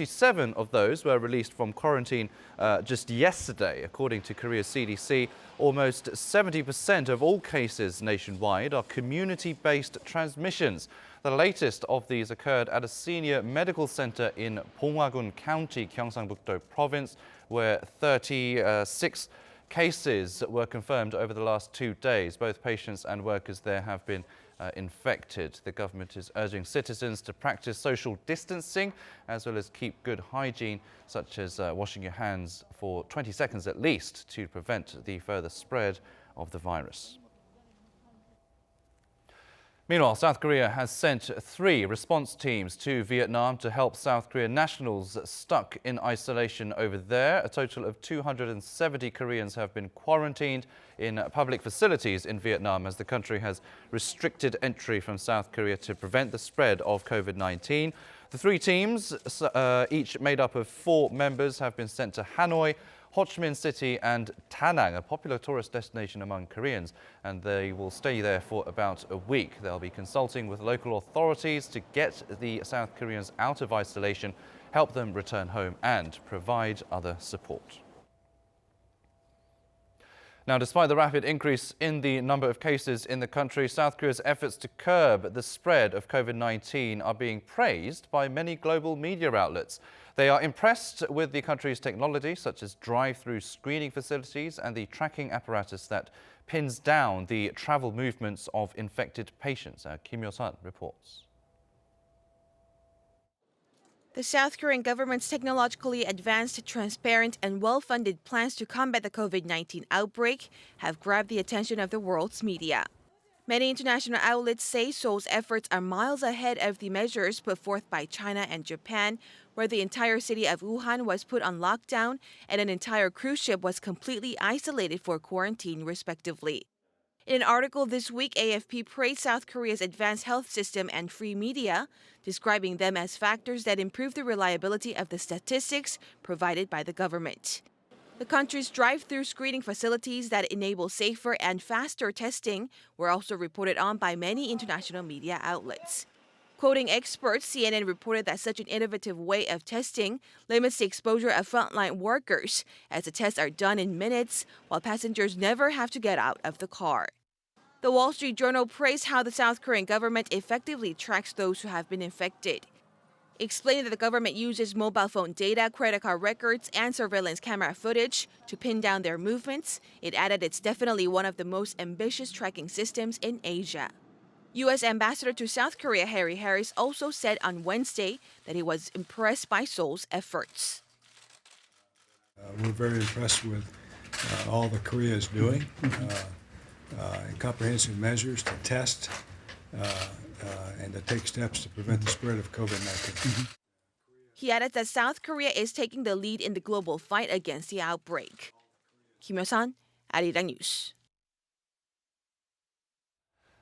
7 of those were released from quarantine just yesterday. According to Korea's CDC, almost 70% of all cases nationwide are community-based transmissions. The latest of these occurred at a senior medical center in Bongwagun County, Gyeongsangbuk-do Province, where 36 cases were confirmed over the last 2 days. Both patients and workers there have been infected. The government is urging citizens to practice social distancing as well as keep good hygiene, such as washing your hands for 20 seconds at least to prevent the further spread of the virus. Meanwhile, South Korea has sent 3 response teams to Vietnam to help South Korean nationals stuck in isolation over there. A total of 270 Koreans have been quarantined in public facilities in Vietnam as the country has restricted entry from South Korea to prevent the spread of COVID-19. The 3 teams, each made up of 4 members, have been sent to Hanoi, Ho Chi Minh City and Da Nang, a popular tourist destination among Koreans, and they will stay there for about a week. They'll be consulting with local authorities to get the South Koreans out of isolation, help them return home and provide other support. Now, despite the rapid increase in the number of cases in the country, South Korea's efforts to curb the spread of COVID-19 are being praised by many global media outlets. They are impressed with the country's technology, such as drive-through screening facilities and the tracking apparatus that pins down the travel movements of infected patients. Kim Yo-sun reports. The South Korean government's technologically advanced, transparent and well-funded plans to combat the COVID-19 outbreak have grabbed the attention of the world's media. Many international outlets say Seoul's efforts are miles ahead of the measures put forth by China and Japan, where the entire city of Wuhan was put on lockdown and an entire cruise ship was completely isolated for quarantine, respectively. In an article this week, AFP praised South Korea's advanced health system and free media, describing them as factors that improve the reliability of the statistics provided by the government. The country's drive-through screening facilities that enable safer and faster testing were also reported on by many international media outlets. Quoting experts, CNN reported that such an innovative way of testing limits the exposure of frontline workers, as the tests are done in minutes, while passengers never have to get out of the car. The Wall Street Journal praised how the South Korean government effectively tracks those who have been infected. Explaining that the government uses mobile phone data, credit card records, and surveillance camera footage to pin down their movements, it added it's definitely one of the most ambitious tracking systems in Asia. U.S. Ambassador to South Korea Harry Harris also said on Wednesday that he was impressed by Seoul's efforts. We're very impressed with all that Korea is doing. Comprehensive measures to test and to take steps to prevent the spread of COVID-19. He added that South Korea is taking the lead in the global fight against the outbreak. Kim Yo-sun, Arirang News.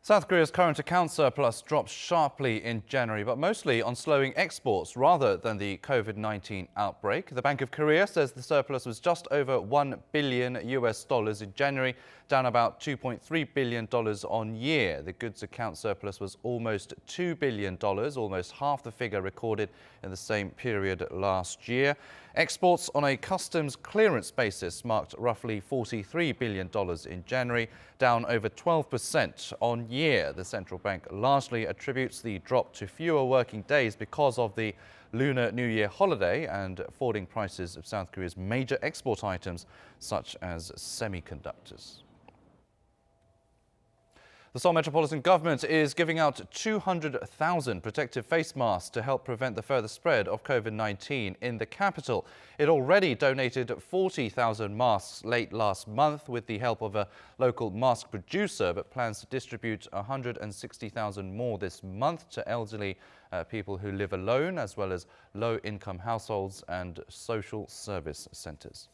South Korea's current account surplus dropped sharply in January, but mostly on slowing exports rather than the COVID-19 outbreak. The Bank of Korea says the surplus was just over $1 billion in January, down about $2.3 billion on year. The goods account surplus was almost $2 billion, almost half the figure recorded in the same period last year. Exports on a customs clearance basis marked roughly $43 billion in January, down over 12% on year. The central bank largely attributes the drop to fewer working days because of the Lunar New Year holiday and falling prices of South Korea's major export items, such as semiconductors. The Seoul Metropolitan Government is giving out 200,000 protective face masks to help prevent the further spread of COVID-19 in the capital. It already donated 40,000 masks late last month with the help of a local mask producer, but plans to distribute 160,000 more this month to elderly people who live alone, as well as low-income households and social service centres.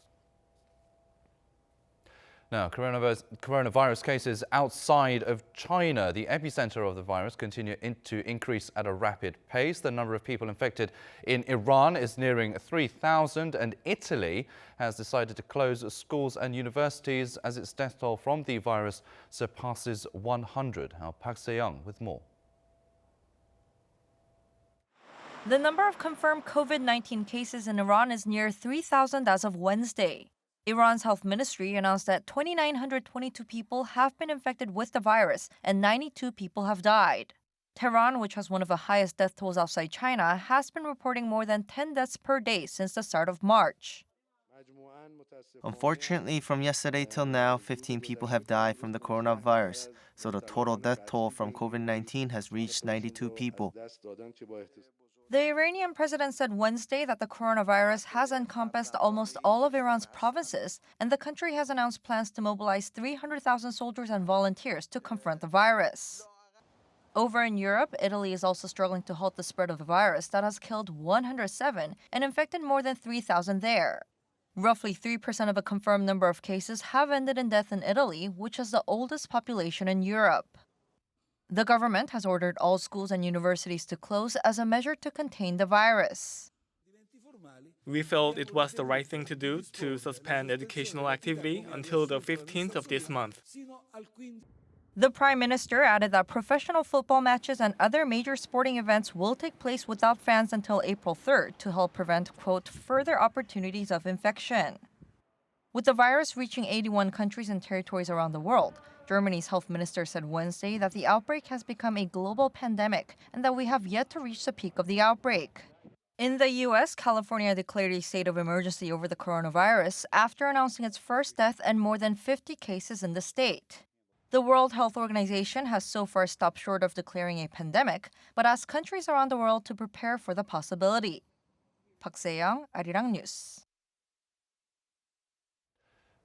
Now, coronavirus cases outside of China, the epicenter of the virus, continue to increase at a rapid pace. The number of people infected in Iran is nearing 3,000, and Italy has decided to close schools and universities as its death toll from the virus surpasses 100. Now, Park Se-young with more. The number of confirmed COVID-19 cases in Iran is near 3,000 as of Wednesday. Iran's health ministry announced that 2,922 people have been infected with the virus and 92 people have died. Tehran, which has one of the highest death tolls outside China, has been reporting more than 10 deaths per day since the start of March. Unfortunately, from yesterday till now, 15 people have died from the coronavirus, so the total death toll from COVID-19 has reached 92 people. The Iranian president said Wednesday that the coronavirus has encompassed almost all of Iran's provinces, and the country has announced plans to mobilize 300,000 soldiers and volunteers to confront the virus. Over in Europe, Italy is also struggling to halt the spread of the virus that has killed 107 and infected more than 3,000 there. Roughly 3% of the confirmed number of cases have ended in death in Italy, which has the oldest population in Europe. The government has ordered all schools and universities to close as a measure to contain the virus. We felt it was the right thing to do to suspend educational activity until the 15th of this month. The Prime Minister added that professional football matches and other major sporting events will take place without fans until April 3rd to help prevent, quote, further opportunities of infection. With the virus reaching 81 countries and territories around the world, Germany's health minister said Wednesday that the outbreak has become a global pandemic and that we have yet to reach the peak of the outbreak. In the U.S., California declared a state of emergency over the coronavirus after announcing its first death and more than 50 cases in the state. The World Health Organization has so far stopped short of declaring a pandemic, but asked countries around the world to prepare for the possibility. Park Se-young, Arirang News.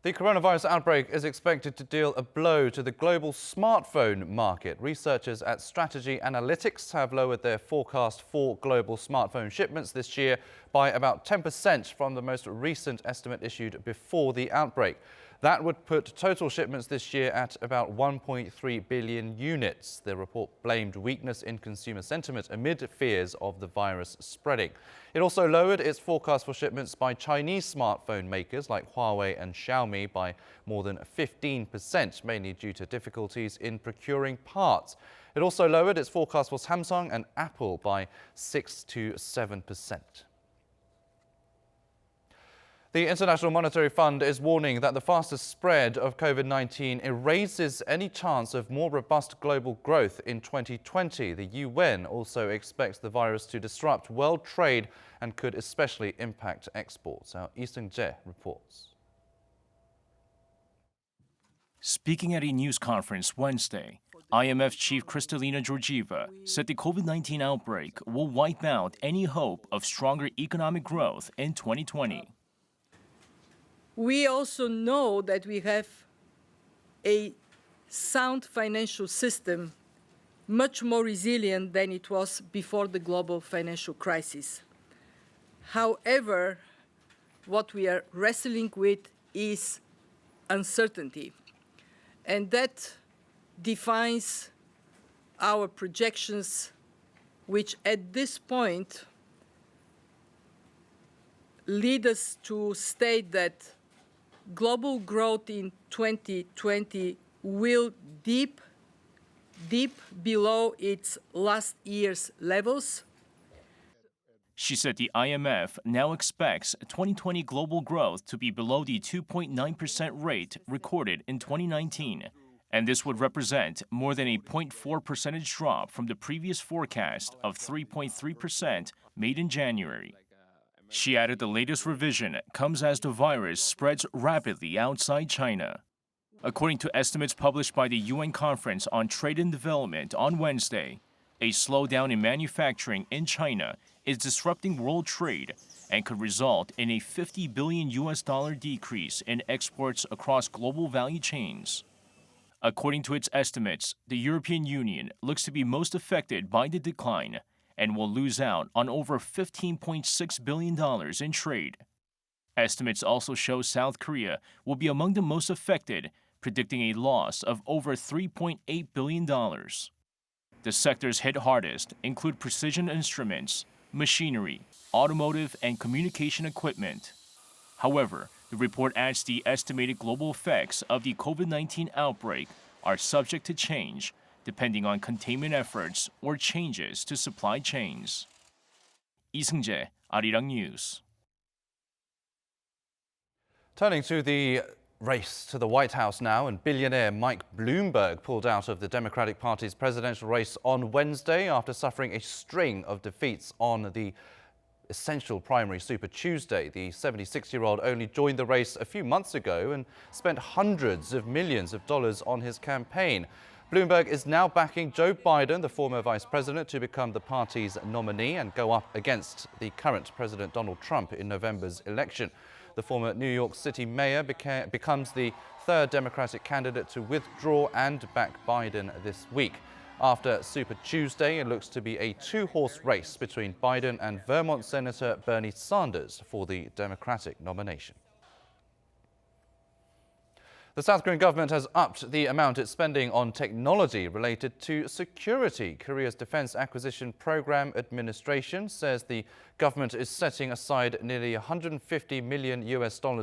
The coronavirus outbreak is expected to deal a blow to the global smartphone market. Researchers at Strategy Analytics have lowered their forecast for global smartphone shipments this year by about 10% from the most recent estimate issued before the outbreak. That would put total shipments this year at about 1.3 billion units. The report blamed weakness in consumer sentiment amid fears of the virus spreading. It also lowered its forecast for shipments by Chinese smartphone makers like Huawei and Xiaomi by more than 15%, mainly due to difficulties in procuring parts. It also lowered its forecast for Samsung and Apple by 6 to 7%. The International Monetary Fund is warning that the fastest spread of COVID-19 erases any chance of more robust global growth in 2020. The UN also expects the virus to disrupt world trade and could especially impact exports. Our Int'l reports. Speaking at a news conference Wednesday, IMF Chief Kristalina Georgieva said the COVID-19 outbreak will wipe out any hope of stronger economic growth in 2020. We also know that we have a sound financial system, much more resilient than it was before the global financial crisis. However, what we are wrestling with is uncertainty, and that defines our projections, which at this point lead us to state that global growth in 2020 will dip below its last year's levels. She said the IMF now expects 2020 global growth to be below the 2.9% rate recorded in 2019, and this would represent more than a 0.4 percentage drop from the previous forecast of 3.3% made in January. She added the latest revision comes as the virus spreads rapidly outside China. According to estimates published by the UN Conference on Trade and Development on Wednesday, a slowdown in manufacturing in China is disrupting world trade and could result in a $50 billion decrease in exports across global value chains. According to its estimates, the European Union looks to be most affected by the decline and will lose out on over $15.6 billion in trade. Estimates also show South Korea will be among the most affected, predicting a loss of over $3.8 billion. The sectors hit hardest include precision instruments, machinery, automotive, and communication equipment. However, the report adds the estimated global effects of the COVID-19 outbreak are subject to change, depending on containment efforts or changes to supply chains. 이승재, Arirang News. Turning to the race to the White House now, and billionaire Mike Bloomberg pulled out of the Democratic Party's presidential race on Wednesday after suffering a string of defeats on the essential primary Super Tuesday. The 76-year-old only joined the race a few months ago and spent hundreds of millions of dollars on his campaign. Bloomberg is now backing Joe Biden, the former vice president, to become the party's nominee and go up against the current President Donald Trump in November's election. The former New York City mayor becomes the third Democratic candidate to withdraw and back Biden this week. After Super Tuesday, it looks to be a two-horse race between Biden and Vermont Senator Bernie Sanders for the Democratic nomination. The South Korean government has upped the amount it's spending on technology related to security. Korea's Defense Acquisition Program Administration says the government is setting aside nearly $150 million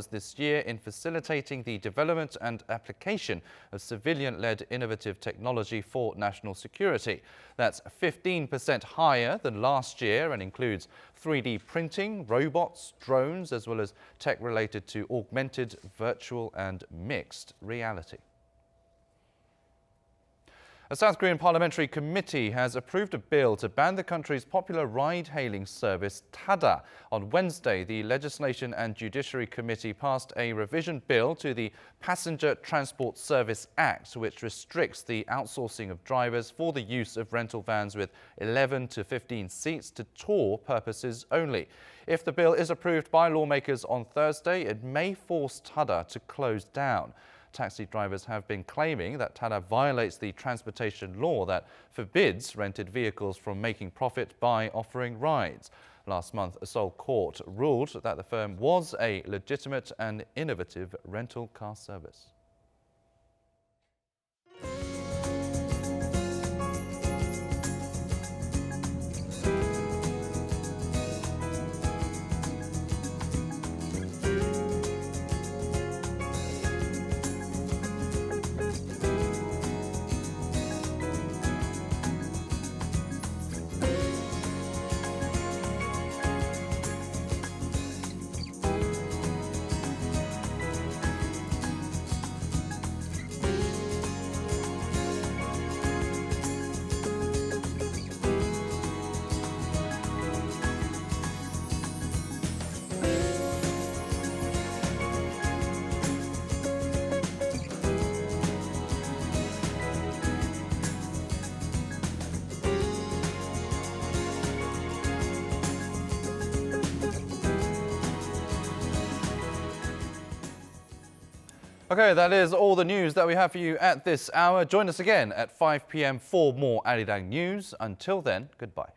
this year in facilitating the development and application of civilian-led innovative technology for national security. That's 15% higher than last year and includes 3D printing, robots, drones, as well as tech related to augmented, virtual and mixed reality. A South Korean parliamentary committee has approved a bill to ban the country's popular ride-hailing service Tada. On Wednesday, the Legislation and Judiciary Committee passed a revision bill to the Passenger Transport Service Act, which restricts the outsourcing of drivers for the use of rental vans with 11 to 15 seats to tour purposes only. If the bill is approved by lawmakers on Thursday, it may force Tada to close down. Taxi drivers have been claiming that Tada violates the transportation law that forbids rented vehicles from making profit by offering rides. Last month, a Seoul court ruled that the firm was a legitimate and innovative rental car service. Okay, that is all the news that we have for you at this hour. Join us again at 5 p.m. for more Arirang news. Until then, goodbye.